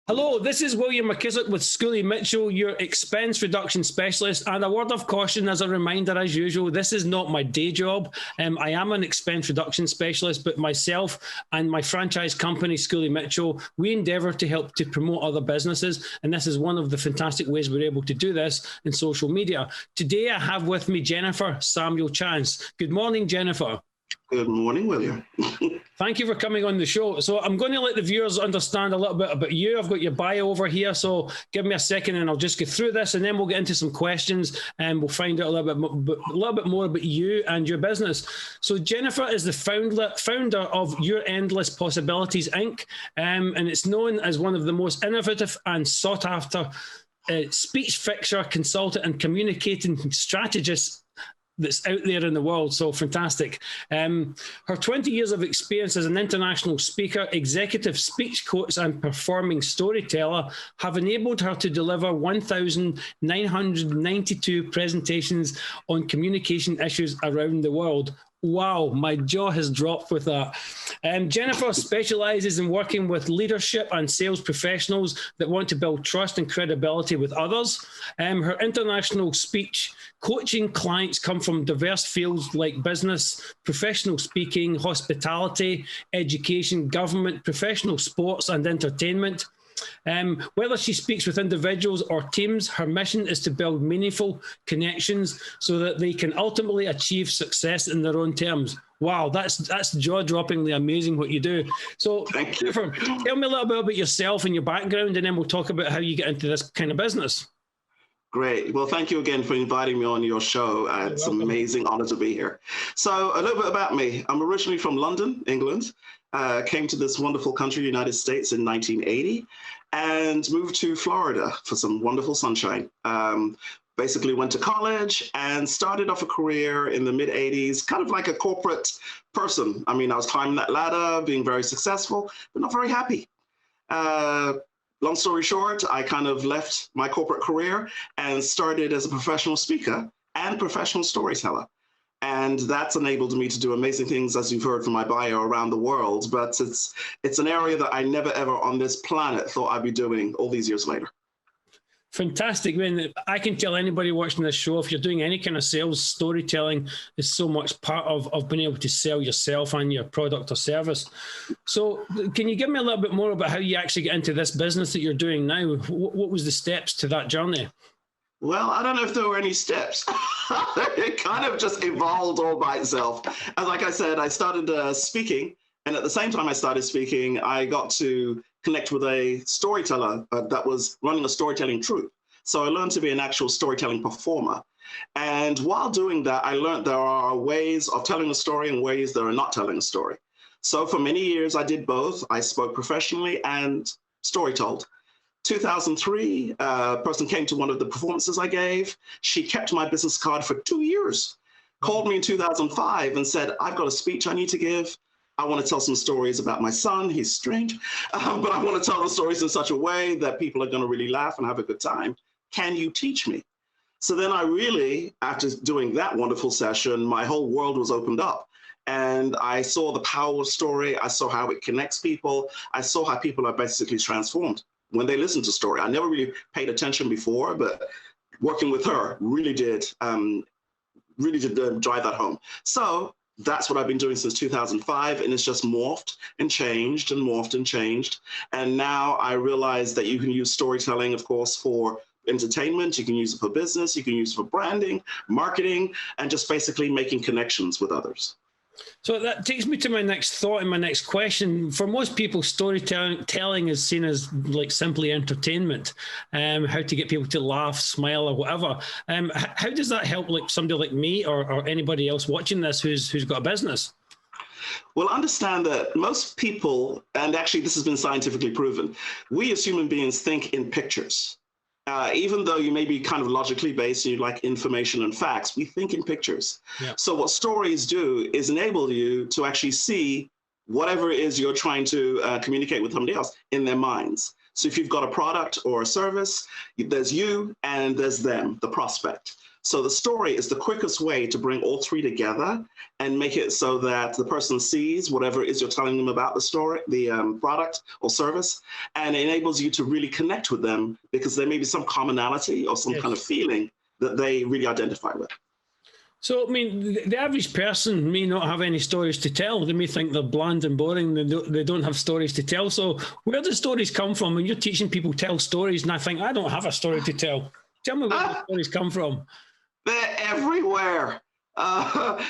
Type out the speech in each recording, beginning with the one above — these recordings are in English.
Hello, this is William McKissock with Schooley Mitchell, your expense reduction specialist. And a word of caution as a reminder, as usual, this is not my day job. I am an expense reduction specialist, but myself and my franchise company, Schooley Mitchell, we endeavour to help to promote other businesses. And this is one of the fantastic ways we're able to do this in social media. Today, I have with me Jennifer SamuelChance. Good morning, Jennifer. Good morning, William. Thank you for coming on the show. So I'm going to let the viewers understand a little bit about you. I've got your bio over here, so give me a second and I'll just get through this and then we'll get into some questions and we'll find out a little bit more about you and your business. So Jennifer is the founder of Your Endless Possibilities, Inc. And it's known as one of the most innovative and sought after speech fixer, consultant and communicating strategists that's out there in the world. So fantastic. Her 20 years of experience as an international speaker, executive speech coach and performing storyteller have enabled her to deliver 1,992 presentations on communication issues around the world. Wow, my jaw has dropped with that. Jennifer specialises in working with leadership and sales professionals that want to build trust and credibility with others. Her international speech coaching clients come from diverse fields like business, professional speaking, hospitality, education, government, professional sports and entertainment. Whether she speaks with individuals or teams, her mission is to build meaningful connections so that they can ultimately achieve success in their own terms. Wow, that's jaw-droppingly amazing what you do. So, thank you. Tell me a little bit about yourself and your background, and then we'll talk about how you get into this kind of business. Great. Well, thank you again for inviting me on your show. It's an amazing honor to be here. So a little bit about me. I'm originally from London, England. Came to this wonderful country, United States, in 1980 and moved to Florida for some wonderful sunshine. Basically went to college and started off a career in the mid-'80s, kind of like a corporate person. I mean, I was climbing that ladder, being very successful, but not very happy. Long story short, I kind of left my corporate career and started as a professional speaker and professional storyteller. And that's enabled me to do amazing things, as you've heard from my bio, around the world. But it's an area that I never, ever on this planet thought I'd be doing all these years later. Fantastic. I mean, I can tell anybody watching this show, if you're doing any kind of sales, storytelling is so much part of being able to sell yourself and your product or service. So can you give me a little bit more about how you actually get into this business that you're doing now? What was the steps to that journey? Well, I don't know if there were any steps. It kind of just evolved all by itself. And like I said, I started speaking. And at the same time I started speaking, I got to connect with a storyteller that was running a storytelling troupe. So I learned to be an actual storytelling performer. And while doing that, I learned there are ways of telling a story and ways that are not telling a story. So for many years, I did both. I spoke professionally and story told. 2003, a person came to one of the performances I gave. She kept my business card for 2 years, called me in 2005 and said, I've got a speech I need to give. I want to tell some stories about my son. He's strange, but I want to tell the stories in such a way that people are going to really laugh and have a good time. Can you teach me? So then I really, after doing that wonderful session, my whole world was opened up. And I saw the power of story. I saw how it connects people. I saw how people are basically transformed when they listen to story. I never really paid attention before, but working with her really did drive that home. So that's what I've been doing since 2005, and it's just morphed and changed and morphed and changed. And now I realize that you can use storytelling, of course, for entertainment, you can use it for business, you can use it for branding, marketing, and just basically making connections with others. So that takes me to my next thought and my next question. For most people, storytelling is seen as like simply entertainment, how to get people to laugh, smile, or whatever. How does that help like somebody like me or anybody else watching this who's got a business? Well, understand that most people, and actually this has been scientifically proven, we as human beings think in pictures. Even though you may be kind of logically based and you like information and facts, we think in pictures. Yeah. So what stories do is enable you to actually see whatever it is you're trying to communicate with somebody else in their minds. So if you've got a product or a service, there's you and there's them, the prospect. So the story is the quickest way to bring all three together and make it so that the person sees whatever it is you're telling them about the story, the product or service, and it enables you to really connect with them because there may be some commonality or some kind of feeling that they really identify with. So, I mean, the average person may not have any stories to tell. They may think they're bland and boring. They don't have stories to tell. So where do stories come from? When you're teaching people tell stories, and I think, I don't have a story to tell. Tell me where the stories come from. They're everywhere. I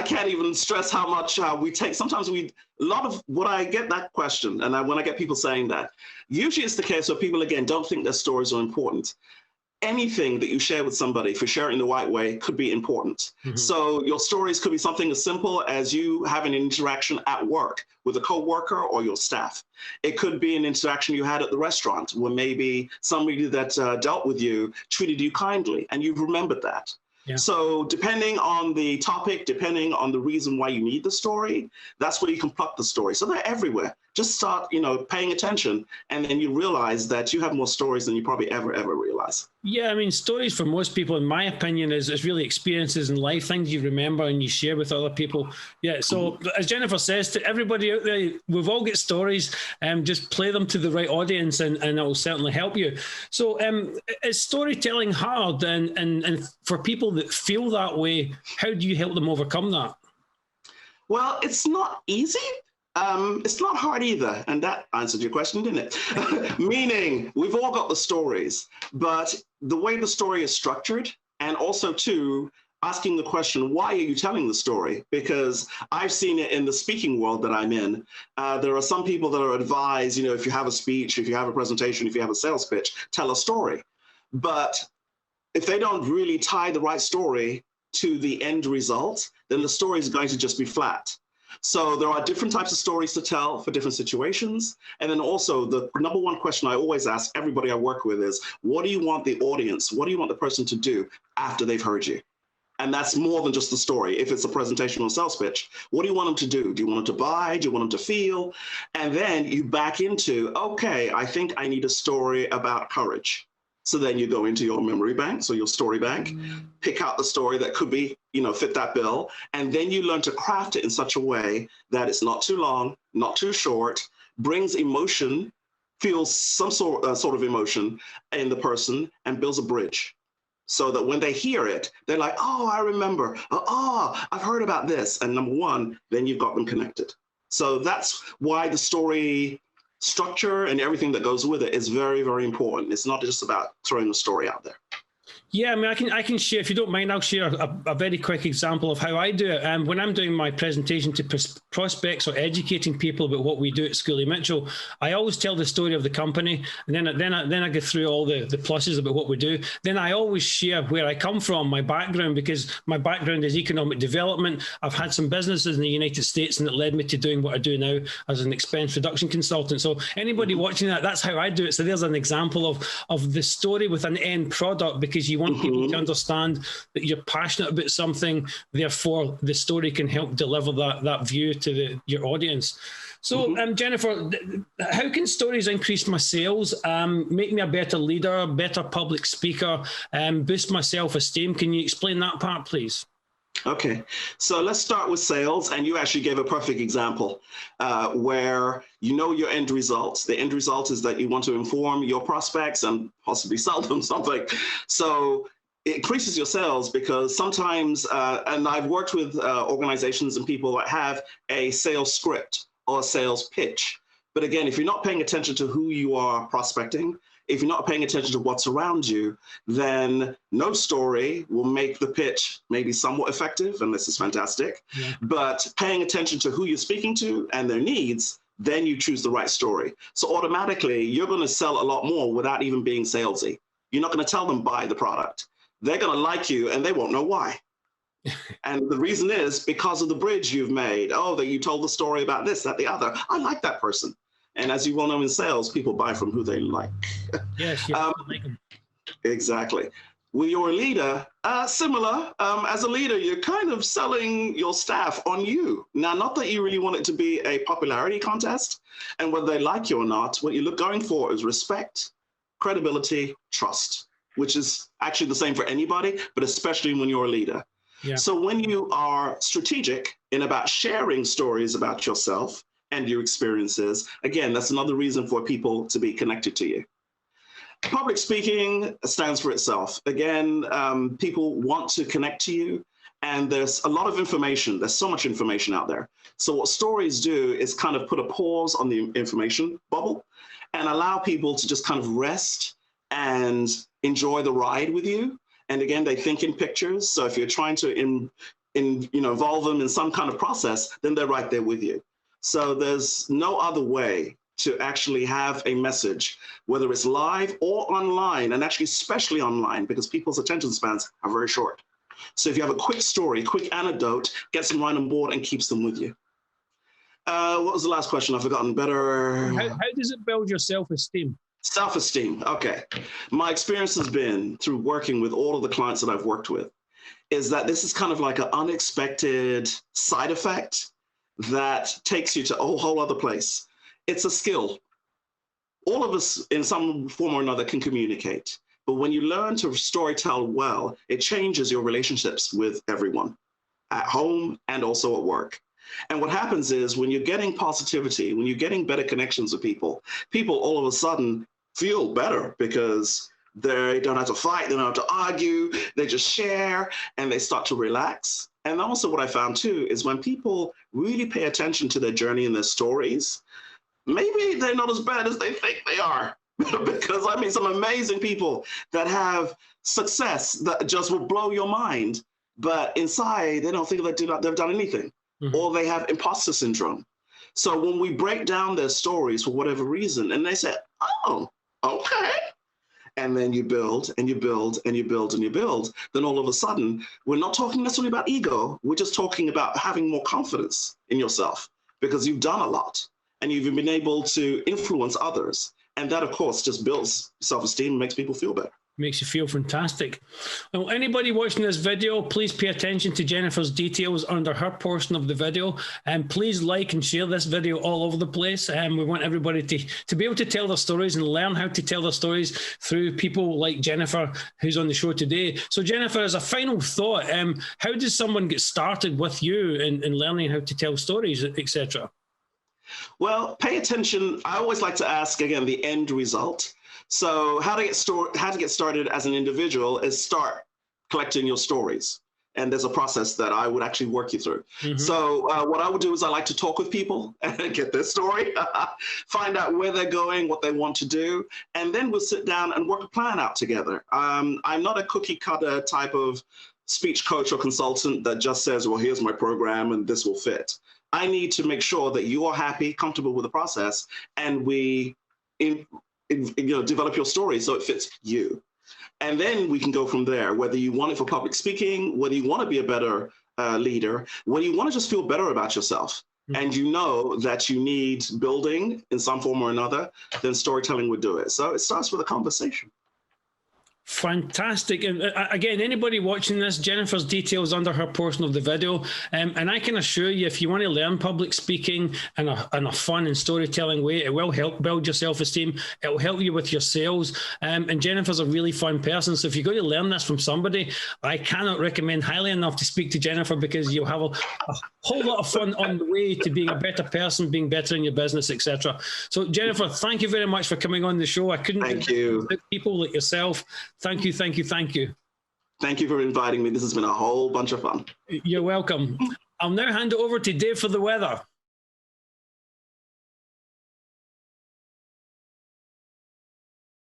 can't even stress how much we take. Sometimes a lot of what I get that question, and when I get people saying that, usually it's the case where people, again, don't think their stories are important. Anything that you share with somebody, if you share it in the right way, could be important. So your stories could be something as simple as you having an interaction at work with a coworker or your staff. It could be an interaction you had at the restaurant where maybe somebody that dealt with you treated you kindly and you've remembered that. Yeah. So depending on the topic, depending on the reason why you need the story, that's where you can pluck the story. So they're everywhere. Just start, paying attention, and then you realize that you have more stories than you probably ever realize. Yeah, I mean, stories for most people, in my opinion, is really experiences in life, things you remember and you share with other people. Yeah, so as Jennifer says, to everybody out there, we've all got stories, just play them to the right audience and it will certainly help you. So is storytelling hard? And for people that feel that way, how do you help them overcome that? Well, it's not easy. It's not hard either. And that answered your question, didn't it? Meaning, we've all got the stories, but the way the story is structured, and also too, asking the question, why are you telling the story? Because I've seen it in the speaking world that I'm in. There are some people that are advised, if you have a speech, if you have a presentation, if you have a sales pitch, tell a story. But if they don't really tie the right story to the end result, then the story is going to just be flat. So there are different types of stories to tell for different situations. And then also the number one question I always ask everybody I work with is, what do you want the audience, what do you want the person to do after they've heard you? And that's more than just the story. If it's a presentation or sales pitch, what do you want them to do? Do you want them to buy? Do you want them to feel? And then you back into, okay, I think I need a story about courage. So then you go into your memory bank, so your story bank, pick out the story that could be, fit that bill, and then you learn to craft it in such a way that it's not too long, not too short, brings emotion, feels some sort of emotion in the person, and builds a bridge. So that when they hear it, they're like, oh, I remember, oh, I've heard about this. And number one, then you've got them connected. So that's why the story structure and everything that goes with it is very, very important. It's not just about throwing a story out there. Yeah, I mean, I can share, if you don't mind, I'll share a very quick example of how I do it. When I'm doing my presentation to prospects or educating people about what we do at Schooley Mitchell, I always tell the story of the company, and then I go through all the pluses about what we do. Then I always share where I come from, my background, because my background is economic development. I've had some businesses in the United States, and it led me to doing what I do now as an expense reduction consultant. So anybody watching that's how I do it. So there's an example of the story with an end product, because you want people to understand that you're passionate about something, therefore the story can help deliver that view to your audience. So Jennifer, how can stories increase my sales, make me a better leader, better public speaker, boost my self-esteem? Can you explain that part, please? Okay, so let's start with sales. And you actually gave a perfect example where your end result. The end result is that you want to inform your prospects and possibly sell them something. So it increases your sales because sometimes, and I've worked with organizations and people that have a sales script or a sales pitch. But again, if you're not paying attention to who you are prospecting, if you're not paying attention to what's around you, then no story will make the pitch maybe somewhat effective, and this is fantastic. Yeah. But paying attention to who you're speaking to and their needs, then you choose the right story. So automatically, you're going to sell a lot more without even being salesy. You're not going to tell them buy the product. They're going to like you, and they won't know why. And the reason is because of the bridge you've made. Oh, that you told the story about this, that, the other. I like that person. And as you well know in sales, people buy from who they like. Yes, like them. Exactly. When you're a leader, similar. As a leader, you're kind of selling your staff on you. Now, not that you really want it to be a popularity contest, and whether they like you or not, what you're going for is respect, credibility, trust, which is actually the same for anybody, but especially when you're a leader. Yeah. So when you are strategic in about sharing stories about yourself and your experiences, again, that's another reason for people to be connected to you. Public speaking stands for itself. Again, people want to connect to you, and there's a lot of information. There's so much information out there. So what stories do is kind of put a pause on the information bubble and allow people to just kind of rest and enjoy the ride with you. And again, they think in pictures. So if you're trying to involve them in some kind of process, then they're right there with you. So there's no other way to actually have a message, whether it's live or online, and actually especially online, because people's attention spans are very short. So if you have a quick story, quick anecdote, gets them right on board and keeps them with you. What was the last question? I've forgotten. Better. How does it build your self-esteem? Self-esteem. Okay. My experience has been through working with all of the clients that I've worked with, is that this is kind of like an unexpected side effect that takes you to a whole other place. It's a skill. All of us in some form or another can communicate, but when you learn to storytell well, it changes your relationships with everyone at home and also at work. And what happens is when you're getting positivity, when you're getting better connections with people, people all of a sudden feel better because they don't have to fight, they don't have to argue, they just share and they start to relax. And also what I found too is when people really pay attention to their journey and their stories, maybe they're not as bad as they think they are. Because I mean, some amazing people that have success that just will blow your mind, but inside they don't think that they've done anything, or they have imposter syndrome. So when we break down their stories for whatever reason, and they say, oh, okay, and then you build and you build and you build and you build, then all of a sudden, we're not talking necessarily about ego, we're just talking about having more confidence in yourself because you've done a lot and you've been able to influence others. And that, of course, just builds self-esteem and makes people feel better. Makes you feel fantastic. Well, anybody watching this video, please pay attention to Jennifer's details under her portion of the video, and please like and share this video all over the place. We want everybody to be able to tell their stories and learn how to tell their stories through people like Jennifer, who's on the show today. So Jennifer, as a final thought, how does someone get started with you in learning how to tell stories, etc.? Well, pay attention. I always like to ask, again, the end result. So how to get started as an individual is start collecting your stories. And there's a process that I would actually work you through. So what I would do is I like to talk with people and get their story, find out where they're going, what they want to do, and then we'll sit down and work a plan out together. I'm not a cookie cutter type of speech coach or consultant that just says, well, here's my program and this will fit. I need to make sure that you are happy, comfortable with the process, and we develop your story so it fits you. And then we can go from there, whether you want it for public speaking, whether you want to be a better leader, whether you want to just feel better about yourself, and you know that you need building in some form or another, then storytelling would do it. So it starts with a conversation. Fantastic. And again, anybody watching this, Jennifer's details under her portion of the video. And I can assure you, if you want to learn public speaking in a fun and storytelling way, it will help build your self-esteem. It will help you with your sales. And Jennifer's a really fun person. So if you're going to learn this from somebody, I cannot recommend highly enough to speak to Jennifer, because you'll have a whole lot of fun on the way to being a better person, being better in your business, etc. So Jennifer, thank you very much for coming on the show. I couldn't thank you. People like yourself. Thank you, thank you, thank you. Thank you for inviting me. This has been a whole bunch of fun. You're welcome. I'll now hand it over to Dave for the weather.